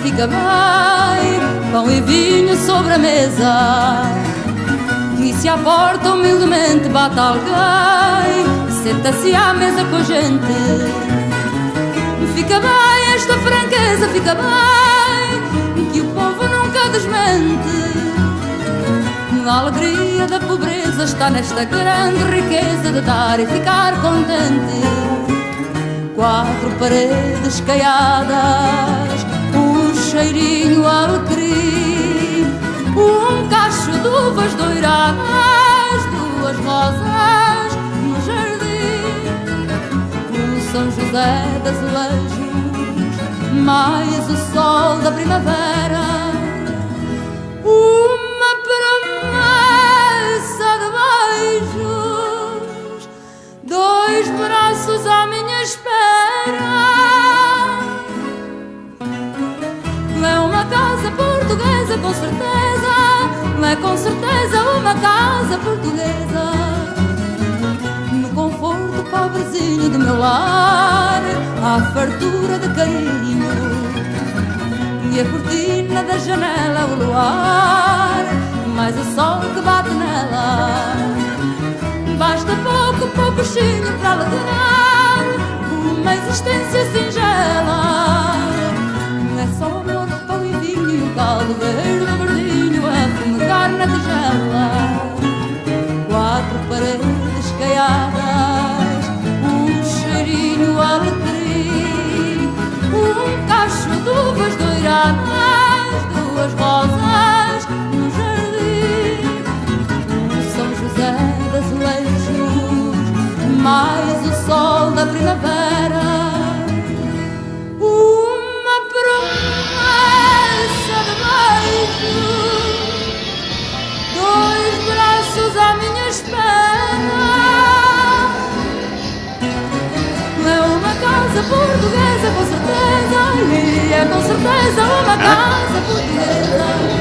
fica bem, pão e vinho sobre a mesa. E se à porta humildemente bate alguém, senta-se à mesa com a gente. Fica bem esta franqueza, fica bem, que o povo nunca desmente. A alegria da pobreza está nesta grande riqueza de dar e ficar contente. Quatro paredes caiadas, um cheirinho alecrim, um cacho de uvas doiradas, duas rosas no jardim, o São José das Azulejos, mais o sol da primavera. Uma promessa de beijos, dois braços à minha espera. É uma casa portuguesa, com certeza, é com certeza uma casa portuguesa. No conforto pobrezinho do meu lar, há fartura de carinho, e a cortina da janela o luar, mais o sol que bate nela. Basta pouco, pouquinho para alegrar uma existência singela. É só amor, pão e vinho e um caldo verde verdinho a fumegar na tigela. Quatro paredes caiadas, um cheirinho alecrim, um cacho de uvas doiradas, duas rosas no jardim, o São José das Azulejos, mais o sol da primavera. Uma promessa de beijos, dois braços à minha espera. É uma casa portuguesa, com certeza, e é com certeza uma casa portuguesa.